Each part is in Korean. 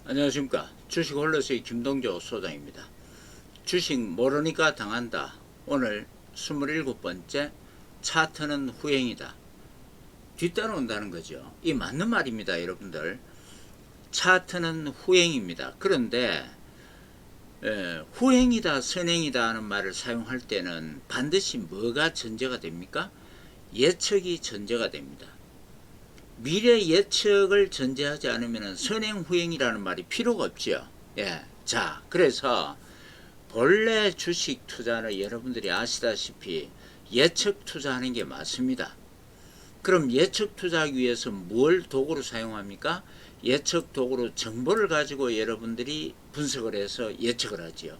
안녕하십니까. 주식 홀로스의 김동조 소장입니다. 주식 모르니까 당한다. 오늘 27번째 차트는 후행이다. 뒤따라온다는 거죠. 이 맞는 말입니다, 여러분들. 차트는 후행입니다. 그런데 후행이다, 선행이다 하는 말을 사용할 때는 반드시 뭐가 전제가 됩니까? 예측이 전제가 됩니다. 미래 예측을 전제하지 않으면 선행 후행이라는 말이 필요가 없죠. 자, 그래서 본래 주식 투자는 여러분들이 아시다시피 예측 투자하는 게 맞습니다. 그럼 예측 투자하기 위해서 뭘 도구로 사용합니까? 예측 도구로 정보를 가지고 여러분들이 분석을 해서 예측을 하지요.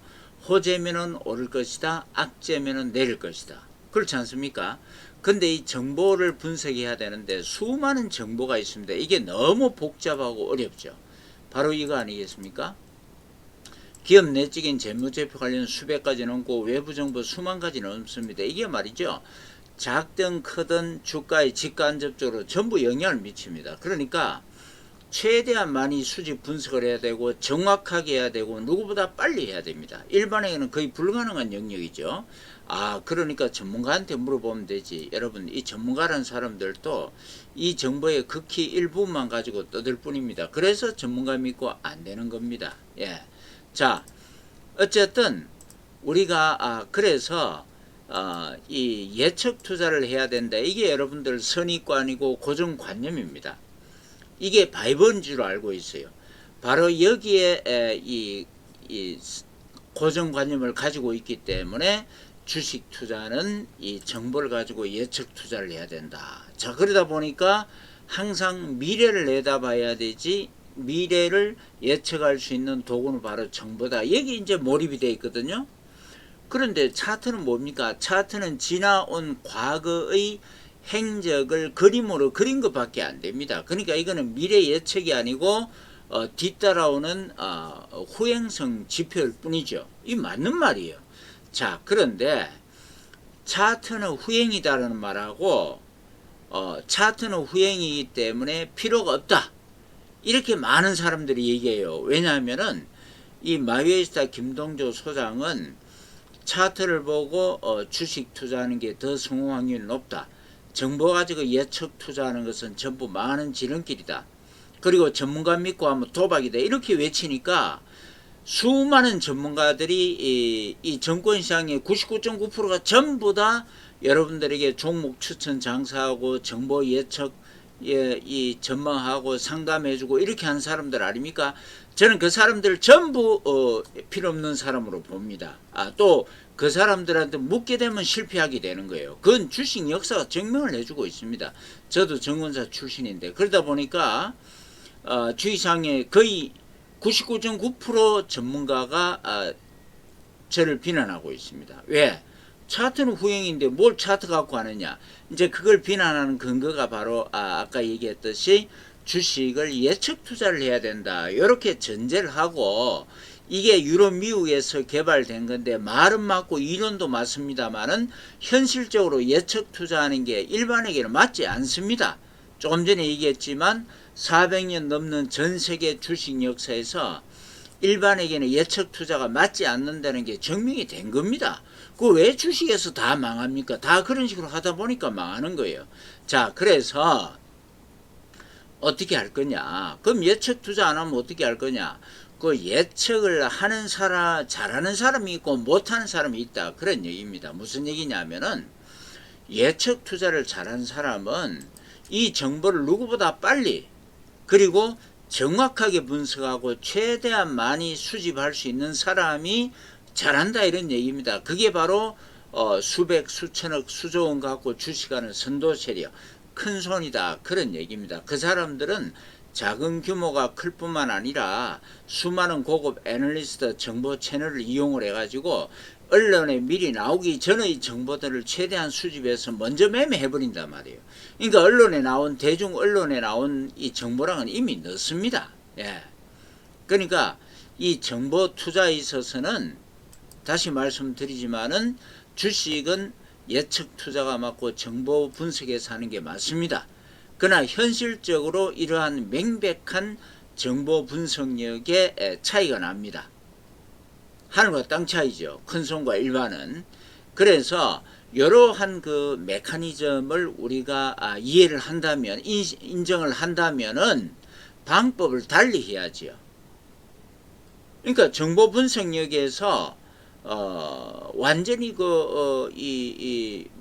호재면은 오를 것이다, 악재면은 내릴 것이다. 그렇지 않습니까? 근데 이 정보를 분석해야 되는데 수많은 정보가 있습니다. 이게 너무 복잡하고 어렵죠. 바로 이거 아니겠습니까? 기업 내적인 재무제표 관련 수백 가지 넘고 외부 정보 수만 가지 넘습니다. 이게 말이죠. 작든 크든 주가에 직간접적으로 전부 영향을 미칩니다. 그러니까 최대한 많이 수집 분석을 해야 되고 정확하게 해야 되고 누구보다 빨리 해야 됩니다. 일반에게는 거의 불가능한 영역이죠. 그러니까 전문가한테 물어보면 되지. 여러분, 이 전문가라는 사람들도 이 정보의 극히 일부분만 가지고 떠들 뿐입니다. 그래서 전문가 믿고 안 되는 겁니다. 자, 어쨌든 우리가 그래서 이 예측 투자를 해야 된다. 이게 여러분들 선입관이고 고정관념입니다. 이게 바이브인 줄 알고 있어요. 바로 여기에 이 고정관념을 가지고 있기 때문에 주식 투자는 이 정보를 가지고 예측 투자를 해야 된다. 자, 그러다 보니까 항상 미래를 내다봐야 되지, 미래를 예측할 수 있는 도구는 바로 정보다. 여기 이제 몰입이 되어 있거든요. 그런데 차트는 뭡니까? 차트는 지나온 과거의 행적을 그림으로 그린 것밖에 안 됩니다. 그러니까 이거는 미래 예측이 아니고 뒤따라오는 후행성 지표일 뿐이죠. 이 맞는 말이에요. 자, 그런데 차트는 후행이다라는 말하고 차트는 후행이기 때문에 필요가 없다. 이렇게 많은 사람들이 얘기해요. 왜냐하면은 이 마이웨스타 김동조 소장은 차트를 보고 주식 투자하는 게 더 성공 확률이 높다. 정보 가지고 예측 투자하는 것은 전부 많은 지름길이다. 그리고 전문가 믿고 하면 도박이다. 이렇게 외치니까 수많은 전문가들이 이 증권시장의 99.9%가 전부 다 여러분들에게 종목 추천 장사하고 정보 예측 이 전망하고 상담해주고 이렇게 하는 사람들 아닙니까? 저는 그 사람들 전부 필요 없는 사람으로 봅니다. 또 그 사람들한테 묻게 되면 실패하게 되는 거예요. 그건 주식 역사가 증명을 해주고 있습니다. 저도 증권사 출신인데 그러다 보니까 주식시장의 거의 99.9% 전문가가 저를 비난하고 있습니다. 왜? 차트는 후행인데 뭘 차트 갖고 하느냐. 이제 그걸 비난하는 근거가 바로 아까 얘기했듯이 주식을 예측 투자를 해야 된다. 이렇게 전제를 하고 이게 유럽 미국에서 개발된 건데 말은 맞고 이론도 맞습니다만은 현실적으로 예측 투자하는 게 일반에게는 맞지 않습니다. 조금 전에 얘기했지만 400년 넘는 전 세계 주식 역사에서 일반에게는 예측 투자가 맞지 않는다는 게 증명이 된 겁니다. 그 왜 주식에서 다 망합니까? 다 그런 식으로 하다 보니까 망하는 거예요. 자, 그래서 어떻게 할 거냐? 그럼 예측 투자 안 하면 어떻게 할 거냐? 그 예측을 하는 사람, 잘하는 사람이 있고 못하는 사람이 있다. 그런 얘기입니다. 무슨 얘기냐면은 예측 투자를 잘하는 사람은 이 정보를 누구보다 빨리 그리고 정확하게 분석하고 최대한 많이 수집할 수 있는 사람이 잘한다 이런 얘기입니다. 그게 바로 수백 수천억 수조원 갖고 주식하는 선도 세력 큰 손이다 그런 얘기입니다. 그 사람들은 작은 규모가 클 뿐만 아니라 수많은 고급 애널리스트 정보 채널을 이용을 해가지고 언론에 미리 나오기 전의 정보들을 최대한 수집해서 먼저 매매해버린단 말이에요. 그러니까 언론에 나온 대중 언론에 나온 이 정보량은 이미 넣습니다. 그러니까 이 정보 투자에 있어서는 다시 말씀드리지만은 주식은 예측 투자가 맞고 정보 분석에서 하는 게 맞습니다. 그러나 현실적으로 이러한 명백한 정보 분석력의 차이가 납니다. 하늘과 땅 차이죠. 큰손과 일반은. 그래서 이러한 그 메커니즘을 우리가 이해를 한다면, 인정을 한다면은 방법을 달리 해야지요. 그러니까 정보 분석력에서 완전히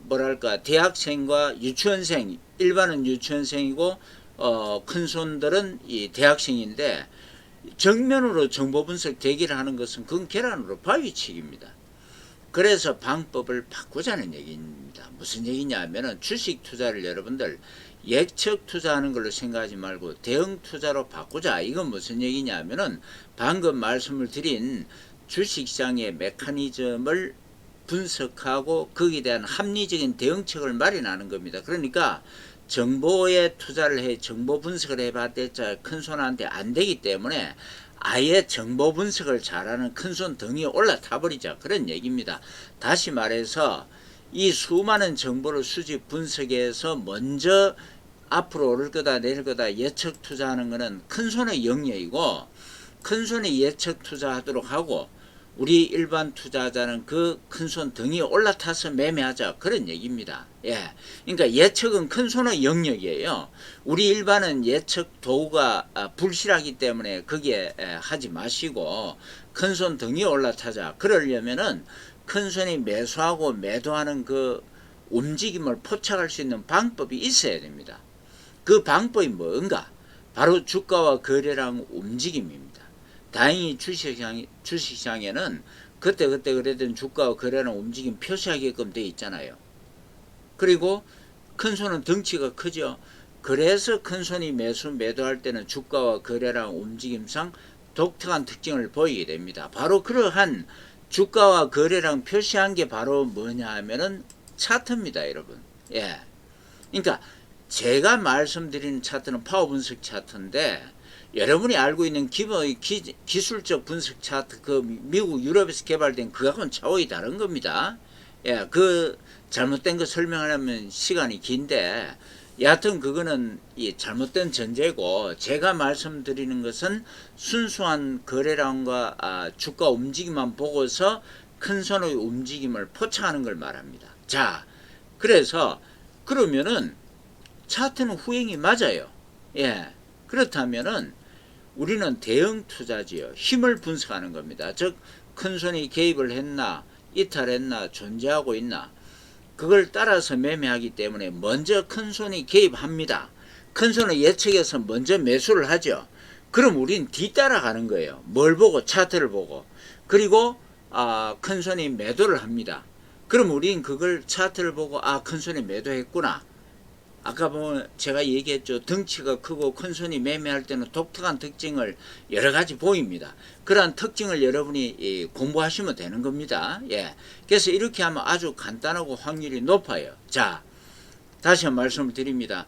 뭐랄까, 대학생과 유치원생, 일반은 유치원생이고 큰손들은 이 대학생인데, 정면으로 정보 분석 대기를 하는 것은 그건 계란으로 바위치기입니다. 그래서 방법을 바꾸자는 얘기입니다. 무슨 얘기냐 하면은 주식 투자를 여러분들 예측 투자하는 걸로 생각하지 말고 대응 투자로 바꾸자. 이건 무슨 얘기냐 하면은 방금 말씀을 드린 주식시장의 메커니즘을 분석하고 거기에 대한 합리적인 대응책을 마련하는 겁니다. 그러니까 정보에 투자를 해 정보 분석을 해봤자 큰손한테 안 되기 때문에 아예 정보 분석을 잘하는 큰손 등이 올라타 버리자, 그런 얘기입니다. 다시 말해서 이 수많은 정보를 수집 분석해서 먼저 앞으로 오를 거다 내릴 거다 예측 투자하는 것은 큰손의 영역이고, 큰손이 예측 투자하도록 하고 우리 일반 투자자는 그 큰손 등이 올라타서 매매하자, 그런 얘기입니다. 예, 그러니까 예측은 큰손의 영역이에요. 우리 일반은 예측 도구가 불실하기 때문에 거기에 하지 마시고 큰손 등이 올라타자. 그러려면은 큰손이 매수하고 매도하는 그 움직임을 포착할 수 있는 방법이 있어야 됩니다. 그 방법이 뭔가? 바로 주가와 거래량 움직임입니다. 다행히 주식시장에는 그때 그랬던 주가와 거래량 움직임 표시하게끔 되어 있잖아요. 그리고 큰손은 덩치가 크죠. 그래서 큰손이 매도할 때는 주가와 거래량 움직임상 독특한 특징을 보이게 됩니다. 바로 그러한 주가와 거래량 표시한 게 바로 뭐냐 하면은 차트입니다, 여러분. 예. 그러니까 제가 말씀드리는 차트는 파워 분석 차트인데, 여러분이 알고 있는 기술적 분석 차트, 그 미국 유럽에서 개발된 그하고는 차원이 다른 겁니다. 예, 그 잘못된 거 설명하려면 시간이 긴데, 여하튼 그거는 이 잘못된 전제고, 제가 말씀드리는 것은 순수한 거래량과 주가 움직임만 보고서 큰손의 움직임을 포착하는 걸 말합니다. 자, 그래서 그러면은 차트는 후행이 맞아요. 예, 그렇다면은 우리는 대응 투자지요. 힘을 분석하는 겁니다. 즉 큰손이 개입을 했나, 이탈했나, 존재하고 있나, 그걸 따라서 매매하기 때문에 먼저 큰손이 개입합니다. 큰손을 예측해서 먼저 매수를 하죠. 그럼 우린 뒤따라가는 거예요. 뭘 보고? 차트를 보고. 그리고 큰손이 매도를 합니다. 그럼 우린 그걸 차트를 보고 큰손이 매도했구나. 아까 보면 제가 얘기했죠. 덩치가 크고 큰손이 매매할 때는 독특한 특징을 여러 가지 보입니다. 그러한 특징을 여러분이 공부하시면 되는 겁니다. 예. 그래서 이렇게 하면 아주 간단하고 확률이 높아요. 자, 다시 한 말씀을 드립니다.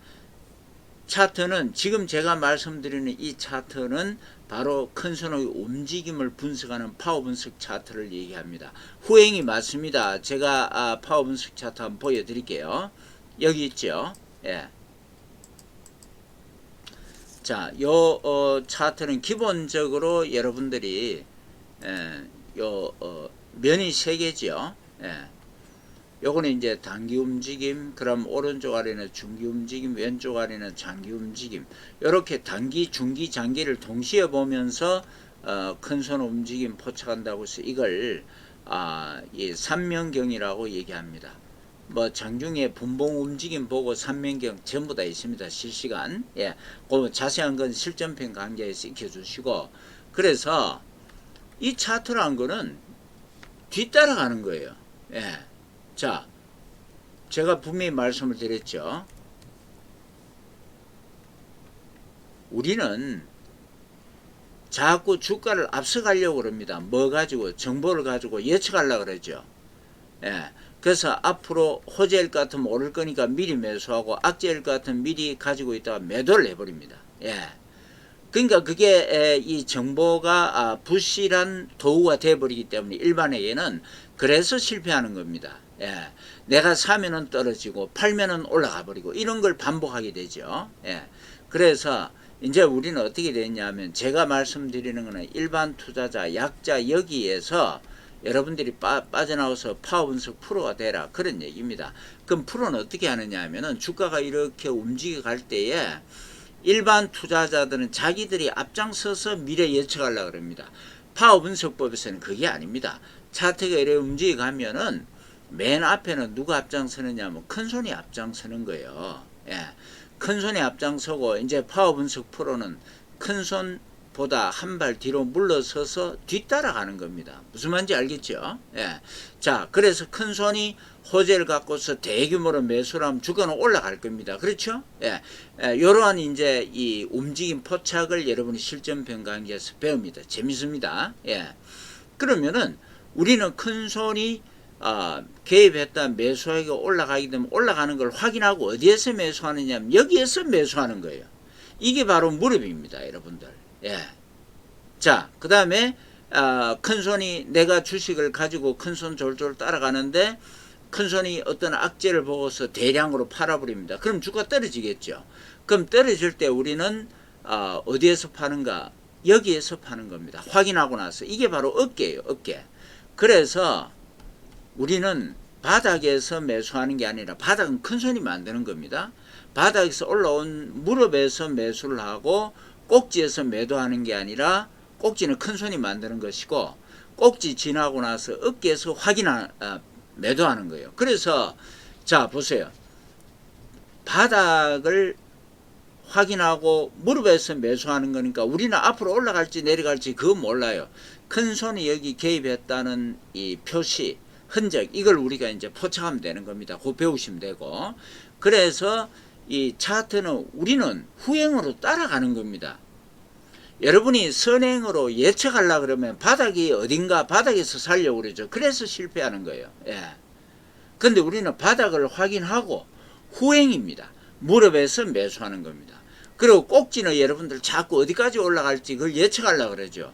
차트는, 지금 제가 말씀드리는 이 차트는 바로 큰손의 움직임을 분석하는 파워 분석 차트를 얘기합니다. 후행이 맞습니다. 제가 파워 분석 차트 한번 보여드릴게요. 여기 있죠. 예. 자, 요 차트는 기본적으로 여러분들이 면이 세 개죠. 예. 요거는 이제 단기 움직임, 그럼 오른쪽 아래는 중기 움직임, 왼쪽 아래는 장기 움직임. 이렇게 단기, 중기, 장기를 동시에 보면서 큰손 움직임 포착한다고 해서 이걸 이 삼면경이라고 얘기합니다. 뭐 장중에 분봉 움직임 보고 삼면경 전부 다 있습니다. 실시간. 예. 그 자세한 건 실전편 강좌에서 익혀주시고, 그래서 이 차트라는 거는 뒤따라가는 거예요. 예. 자, 제가 분명히 말씀을 드렸죠. 우리는 자꾸 주가를 앞서가려고 그럽니다. 뭐 가지고? 정보를 가지고 예측하려고 그러죠. 예. 그래서 앞으로 호재일 것 같으면 오를 거니까 미리 매수하고, 악재일 것 같으면 미리 가지고 있다가 매도를 해버립니다. 예. 그러니까 그게 이 정보가 부실한 도구가 되어버리기 때문에 일반에게는 그래서 실패하는 겁니다. 예. 내가 사면은 떨어지고 팔면은 올라가 버리고 이런 걸 반복하게 되죠. 예. 그래서 이제 우리는 어떻게 됐냐면 제가 말씀드리는 거는 일반 투자자, 약자 여기에서 여러분들이 빠져나와서 파워 분석 프로가 되라 그런 얘기입니다. 그럼 프로는 어떻게 하느냐 하면은 주가가 이렇게 움직여 갈 때에 일반 투자자들은 자기들이 앞장서서 미래 예측하려고 그럽니다. 파워 분석법에서는 그게 아닙니다. 차트가 이렇게 움직여 가면은 맨 앞에는 누가 앞장서느냐 하면 큰손이 앞장서는 거예요. 예. 큰손이 앞장서고 이제 파워 분석 프로는 큰손보다 한 발 뒤로 물러서서 뒤따라가는 겁니다. 무슨 말인지 알겠죠? 예. 자, 그래서 큰손이 호재를 갖고서 대규모로 매수를 하면 주가는 올라갈 겁니다. 그렇죠? 예. 이러한 이제 이 움직임 포착을 여러분이 실전 평가기에서 배웁니다. 재밌습니다. 예. 그러면은 우리는 큰손이 개입했다 매수하기가 올라가게 되면 올라가는 걸 확인하고 어디에서 매수하느냐 하면 여기에서 매수하는 거예요. 이게 바로 무릎입니다. 여러분들. 예. 자, 그 다음에 큰손이 내가 주식을 가지고 큰손 졸졸 따라가는데 큰손이 어떤 악재를 보고서 대량으로 팔아버립니다. 그럼 주가 떨어지겠죠. 그럼 떨어질 때 우리는 어디에서 파는가? 여기에서 파는 겁니다. 확인하고 나서. 이게 바로 어깨예요. 어깨. 그래서 우리는 바닥에서 매수하는 게 아니라 바닥은 큰손이 만드는 겁니다. 바닥에서 올라온 무릎에서 매수를 하고 꼭지에서 매도하는 게 아니라 꼭지는 큰손이 만드는 것이고 꼭지 지나고 나서 어깨에서 매도하는 거예요. 그래서 자 보세요. 바닥을 확인하고 무릎에서 매수하는 거니까 우리는 앞으로 올라갈지 내려갈지 그건 몰라요. 큰손이 여기 개입했다는 이 표시 흔적 이걸 우리가 이제 포착하면 되는 겁니다. 그거 배우시면 되고 그래서 이 차트는 우리는 후행으로 따라가는 겁니다. 여러분이 선행으로 예측하려고 그러면 바닥이 어딘가 바닥에서 살려고 그러죠. 그래서 실패하는 거예요. 예. 근데 우리는 바닥을 확인하고 후행입니다. 무릎에서 매수하는 겁니다. 그리고 꼭지는 여러분들 자꾸 어디까지 올라갈지 그걸 예측하려고 그러죠.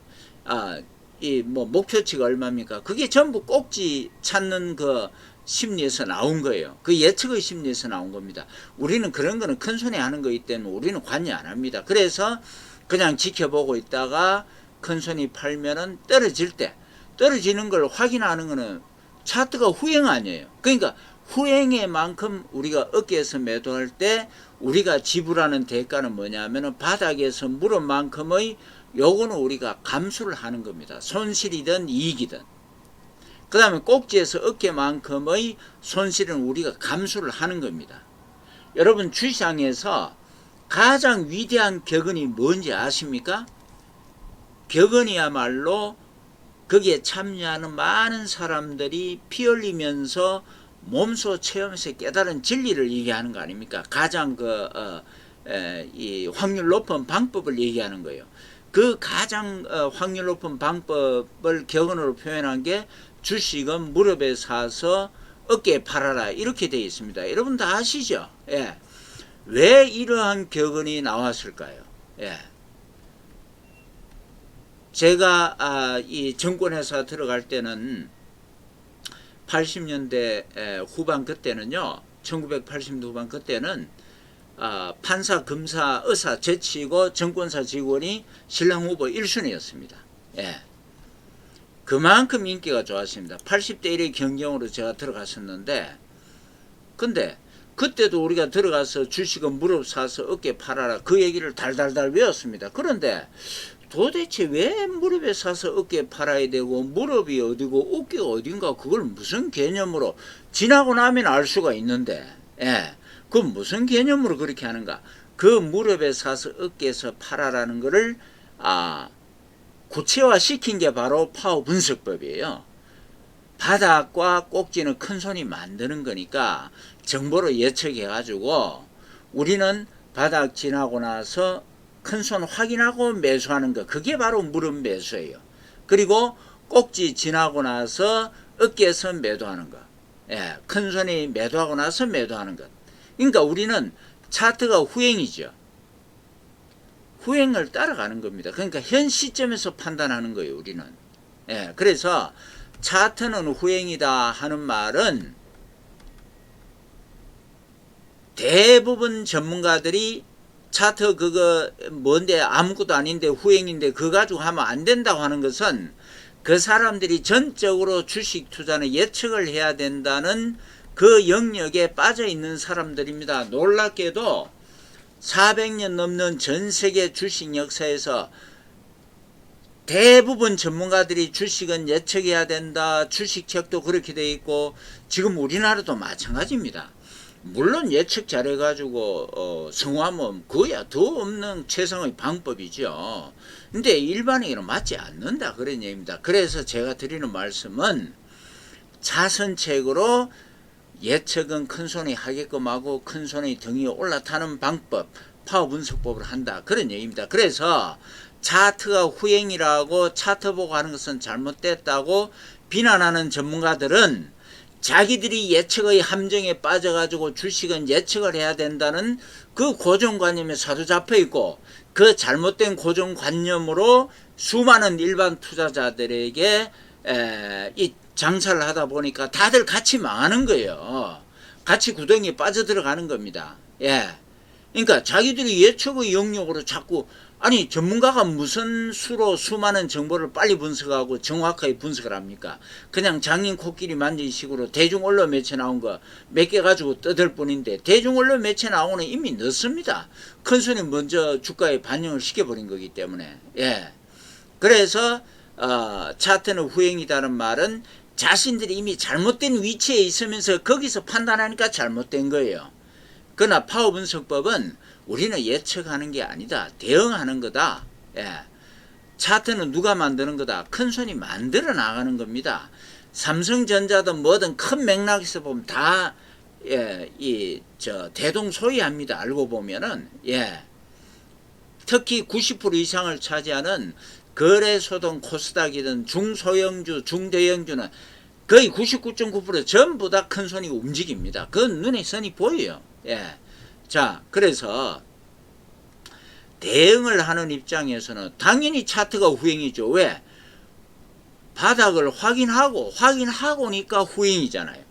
이 뭐 목표치가 얼마입니까? 그게 전부 꼭지 찾는 그 심리에서 나온 거예요. 그 예측의 심리에서 나온 겁니다. 우리는 그런 거는 큰손이 하는 거기 때문에 우리는 관여 안 합니다. 그래서 그냥 지켜보고 있다가 큰손이 팔면은 떨어질 때 떨어지는 걸 확인하는 거는 차트가 후행 아니에요. 그러니까 후행의 만큼 우리가 어깨에서 매도할 때 우리가 지불하는 대가는 뭐냐면은 바닥에서 무릎 만큼의 요거는 우리가 감수를 하는 겁니다. 손실이든 이익이든. 그 다음에 꼭지에서 어깨만큼의 손실은 우리가 감수를 하는 겁니다. 여러분 주시장에서 가장 위대한 격언이 뭔지 아십니까? 격언이야말로 거기에 참여하는 많은 사람들이 피 흘리면서 몸소 체험해서 깨달은 진리를 얘기하는 거 아닙니까? 가장 이 확률 높은 방법을 얘기하는 거예요. 그 가장 확률 높은 방법을 격언으로 표현한 게 주식은 무릎에 사서 어깨에 팔아라 이렇게 되어 있습니다. 여러분 다 아시죠? 예. 왜 이러한 격언이 나왔을까요? 예. 제가 이 증권회사 들어갈 때는 80년대 후반 그때는요. 1980년대 후반 그때는 판사, 검사, 의사 제치고 정권사 직원이 신랑 후보 1순위였습니다. 예. 그만큼 인기가 좋았습니다. 80대 1의 경경으로 제가 들어갔었는데 근데 그때도 우리가 들어가서 주식은 무릎 사서 어깨 팔아라 그 얘기를 달달달 외웠습니다. 그런데 도대체 왜 무릎에 사서 어깨 팔아야 되고 무릎이 어디고 어깨가 어딘가 그걸 무슨 개념으로 지나고 나면 알 수가 있는데 예. 그 무슨 개념으로 그렇게 하는가? 그 무릎에 사서 어깨에서 팔아라는 것을 구체화시킨 게 바로 파워 분석법이에요. 바닥과 꼭지는 큰손이 만드는 거니까 정보로 예측해가지고 우리는 바닥 지나고 나서 큰손 확인하고 매수하는 거 그게 바로 무릎 매수예요. 그리고 꼭지 지나고 나서 어깨에서 매도하는 거. 예, 큰손이 매도하고 나서 매도하는 것. 그러니까 우리는 차트가 후행이죠. 후행을 따라가는 겁니다. 그러니까 현 시점에서 판단하는 거예요. 우리는. 예, 그래서 차트는 후행이다 하는 말은 대부분 전문가들이 차트 그거 뭔데 아무것도 아닌데 후행인데 그거 가지고 하면 안 된다고 하는 것은 그 사람들이 전적으로 주식 투자는 예측을 해야 된다는 그 영역에 빠져 있는 사람들입니다. 놀랍게도 400년 넘는 전 세계 주식 역사에서 대부분 전문가들이 주식은 예측해야 된다. 주식책도 그렇게 돼 있고 지금 우리나라도 마찬가지입니다. 물론 예측 잘해가지고 성공하면 그야 더 없는 최상의 방법이죠. 근데 일반인은 맞지 않는다 그런 얘기입니다. 그래서 제가 드리는 말씀은 자선책으로 예측은 큰손이 하게끔 하고 큰손이 등 위에 올라타는 방법, 파워 분석법을 한다 그런 얘기입니다. 그래서 차트가 후행이라고 차트 보고 하는 것은 잘못됐다고 비난하는 전문가들은 자기들이 예측의 함정에 빠져가지고 주식은 예측을 해야 된다는 그 고정관념에 사로잡혀 있고 그 잘못된 고정관념으로 수많은 일반 투자자들에게 이 장사를 하다 보니까 다들 같이 망하는 거예요. 같이 구덩이에 빠져들어가는 겁니다. 예. 그러니까 자기들이 예측의 영역으로 자꾸 아니 전문가가 무슨 수로 수많은 정보를 빨리 분석하고 정확하게 분석을 합니까? 그냥 장인 코끼리 만진 식으로 대중 언론 매체 나온 거 몇 개 가지고 떠들 뿐인데 대중 언론 매체 나오는 이미 늦습니다. 큰손이 먼저 주가에 반영을 시켜버린 거기 때문에 예. 그래서 차트는 후행이다는 말은 자신들이 이미 잘못된 위치에 있으면서 거기서 판단하니까 잘못된 거예요. 그러나 파워 분석법은 우리는 예측하는 게 아니다. 대응하는 거다. 예. 차트는 누가 만드는 거다. 큰손이 만들어 나가는 겁니다. 삼성전자든 뭐든 큰 맥락에서 보면 다 예, 대동소이합니다. 알고 보면은 예. 특히 90% 이상을 차지하는 거래소든 코스닥이든 중소형주, 중대형주는 거의 99.9% 전부 다 큰손이 움직입니다. 그건 눈에 선이 보여요. 예. 자, 그래서 대응을 하는 입장에서는 당연히 차트가 후행이죠. 왜? 바닥을 확인하고니까 후행이잖아요.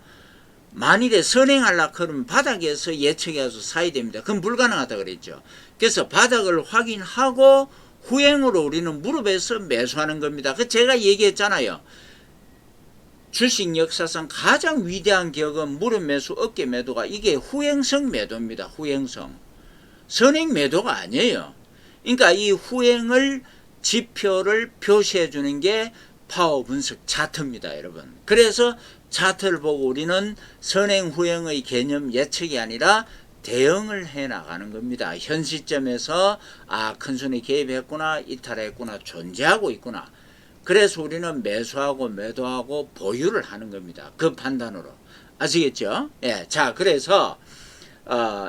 만일에 선행하려고 그러면 바닥에서 예측해서 사야 됩니다. 그건 불가능하다 그랬죠. 그래서 바닥을 확인하고 후행으로 우리는 무릎에서 매수하는 겁니다. 그 제가 얘기했잖아요. 주식 역사상 가장 위대한 기억은 무릎 매수, 어깨 매도가 이게 후행성 매도입니다. 후행성. 선행 매도가 아니에요. 그러니까 이 후행을 지표를 표시해 주는 게 파워 분석 차트입니다. 여러분. 그래서 차트를 보고 우리는 선행 후행의 개념 예측이 아니라 대응을 해 나가는 겁니다. 현 시점에서 큰손이 개입했구나, 이탈했구나, 존재하고 있구나. 그래서 우리는 매수하고 매도하고 보유를 하는 겁니다. 그 판단으로. 아시겠죠? 예. 자, 그래서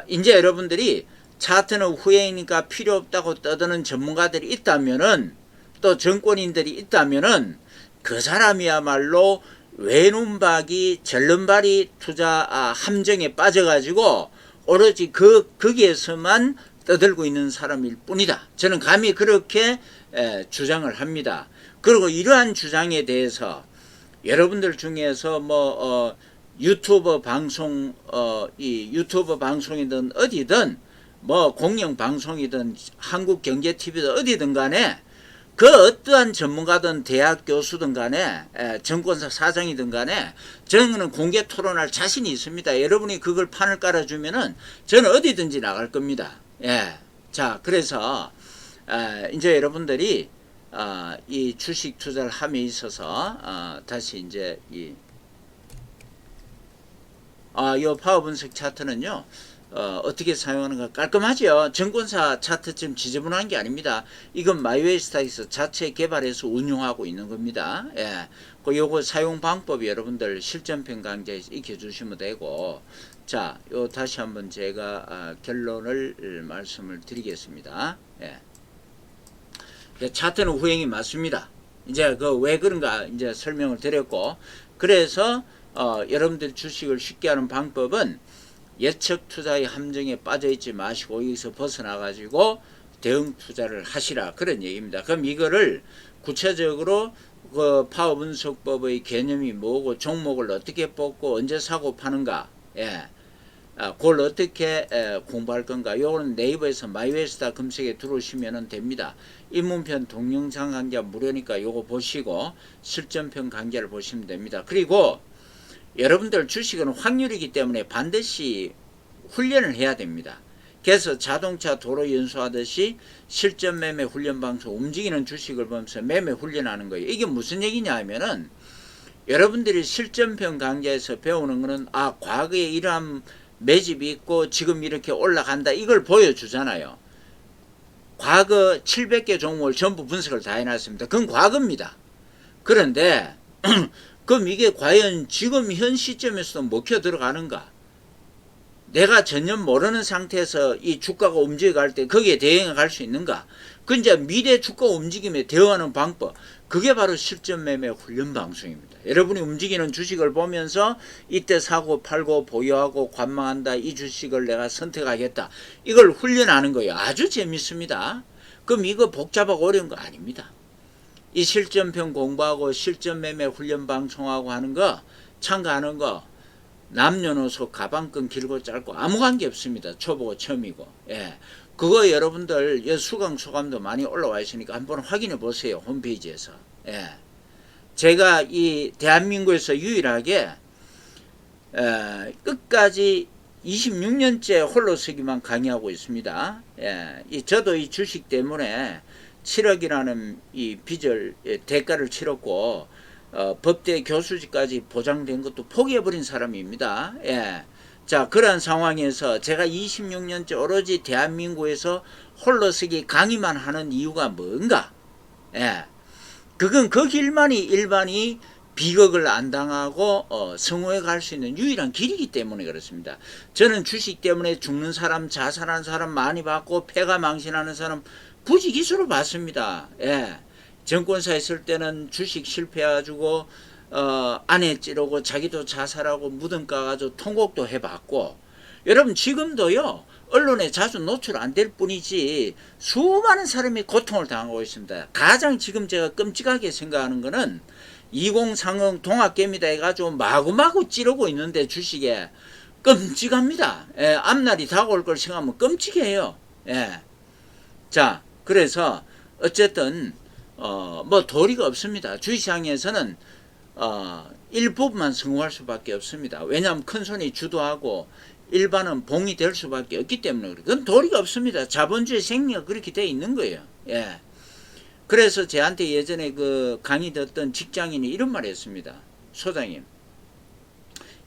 이제 여러분들이 차트는 후행이니까 필요 없다고 떠드는 전문가들이 있다면은 또 정권인들이 있다면은 그 사람이야말로 외눈박이 절름발이 투자 함정에 빠져가지고 오로지 거기에서만 떠들고 있는 사람일 뿐이다. 저는 감히 그렇게 주장을 합니다. 그리고 이러한 주장에 대해서 여러분들 중에서 유튜버 방송 이 유튜버 방송이든 어디든 공영 방송이든 한국경제TV든 어디든 간에 그 어떠한 전문가든 대학 교수든 간에 정권사 사장이든 간에 저는 공개 토론할 자신이 있습니다. 여러분이 그걸 판을 깔아주면은 저는 어디든지 나갈 겁니다. 예. 자, 그래서 이제 여러분들이 이 주식 투자를 함에 있어서 다시 이제 이 파워 분석 차트는요. 어떻게 사용하는가 깔끔하죠. 증권사 차트쯤 지저분한 게 아닙니다. 이건 마이웨이스탁에서 자체 개발해서 운용하고 있는 겁니다. 예. 요거 사용 방법이 여러분들 실전편 강좌에서 익혀주시면 되고, 자, 요 다시 한번 제가 결론을 말씀을 드리겠습니다. 예. 차트는 후행이 맞습니다. 이제 왜 그런가 이제 설명을 드렸고, 그래서 여러분들 주식을 쉽게 하는 방법은 예측 투자의 함정에 빠져있지 마시고 여기서 벗어나가지고 대응 투자를 하시라 그런 얘기입니다. 그럼 이거를 구체적으로 그 파워 분석법의 개념이 뭐고 종목을 어떻게 뽑고 언제 사고 파는가, 예. 그걸 어떻게 공부할 건가? 요거는 네이버에서 마이웨스타 검색에 들어오시면 됩니다. 입문편 동영상 강좌 무료니까 요거 보시고 실전편 강좌를 보시면 됩니다. 그리고 여러분들 주식은 확률이기 때문에 반드시 훈련을 해야 됩니다. 그래서 자동차 도로 연수하듯이 실전 매매 훈련 방송 움직이는 주식을 보면서 매매 훈련하는 거예요. 이게 무슨 얘기냐 하면은 여러분들이 실전편 강좌에서 배우는 거는 과거에 이러한 매집이 있고 지금 이렇게 올라간다 이걸 보여주잖아요. 과거 700개 종목을 전부 분석을 다 해놨습니다. 그건 과거입니다. 그런데 그럼 이게 과연 지금 현 시점에서도 먹혀 들어가는가? 내가 전혀 모르는 상태에서 이 주가가 움직여갈 때 거기에 대응해 갈 수 있는가? 그 이제 미래 주가 움직임에 대응하는 방법, 그게 바로 실전 매매 훈련 방송입니다. 여러분이 움직이는 주식을 보면서 이때 사고 팔고 보유하고 관망한다, 이 주식을 내가 선택하겠다, 이걸 훈련하는 거예요. 아주 재밌습니다. 그럼 이거 복잡하고 어려운 거 아닙니다. 이 실전편 공부하고 실전 매매 훈련 방송하고 하는 거, 참가하는 거 남녀노소 가방끈 길고 짧고 아무 관계 없습니다. 초보고 처음이고. 예. 그거 여러분들 수강 소감도 많이 올라와 있으니까 한번 확인해 보세요. 홈페이지에서. 예. 제가 이 대한민국에서 유일하게 끝까지 26년째 홀로서기만 강의하고 있습니다. 예. 저도 이 주식 때문에 7억이라는 이 빚을 대가를 치렀고 법대 교수직까지 보장된 것도 포기해버린 사람입니다. 예. 자, 그런 상황에서 제가 26년째 오로지 대한민국에서 홀로서기 강의만 하는 이유가 뭔가? 예. 그건 그 길만이 일반이 비극을 안 당하고 성공해 갈 수 있는 유일한 길이기 때문에 그렇습니다. 저는 주식 때문에 죽는 사람, 자살하는 사람 많이 봤고 폐가 망신하는 사람 부지기수로 봤습니다. 예. 정권사 있을 때는 주식 실패해가지고 아내 찌르고 자기도 자살하고 무덤 까가지고 통곡도 해봤고, 여러분 지금도요 언론에 자주 노출 안 될 뿐이지 수많은 사람이 고통을 당하고 있습니다. 가장 지금 제가 끔찍하게 생각하는 거는 2030 동학개미다 해가지고 마구마구 찌르고 있는데 주식에 끔찍합니다. 예, 앞날이 다가올 걸 생각하면 끔찍해요. 예. 자, 그래서 어쨌든 뭐 도리가 없습니다. 주식시장에서는 일부분만 성공할 수밖에 없습니다. 왜냐하면 큰손이 주도하고 일반은 봉이 될 수밖에 없기 때문에 그래요. 그건 도리가 없습니다. 자본주의 생리가 그렇게 돼 있는 거예요. 예. 그래서 저한테 예전에 그 강의 듣던 직장인이 이런 말을 했습니다. 소장님,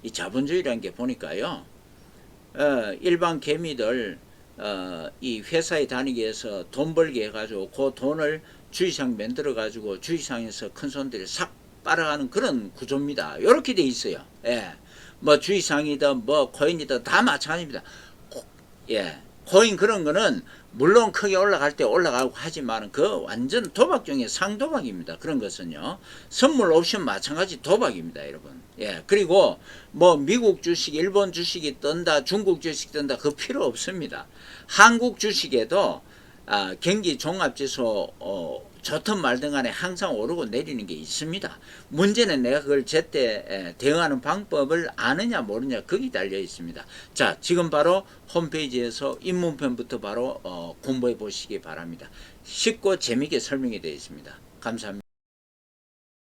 이 자본주의라는 게 보니까요 일반 개미들 이 회사에 다니기 위해서 돈 벌게 해가지고 그 돈을 주식시장 만들어 가지고 주식시장에서 큰 손들이 싹 빨아가는 그런 구조입니다. 이렇게 돼 있어요. 예. 뭐 주식시장이든 뭐 코인이든 다 마찬가지입니다. 예. 코인 그런 거는 물론 크게 올라갈 때 올라가고 하지만 그 완전 도박 중에 상도박입니다. 그런 것은요. 선물 옵션 마찬가지 도박입니다, 여러분. 예. 그리고 뭐 미국 주식, 일본 주식이 뜬다, 중국 주식 뜬다, 그 필요 없습니다. 한국 주식에도 경기 종합지수 좋든 말든 간에 항상 오르고 내리는 게 있습니다. 문제는 내가 그걸 제때 대응하는 방법을 아느냐 모르냐 거기 달려 있습니다. 자, 지금 바로 홈페이지에서 입문편부터 바로 공부해 보시기 바랍니다. 쉽고 재미있게 설명이 되어 있습니다. 감사합니다.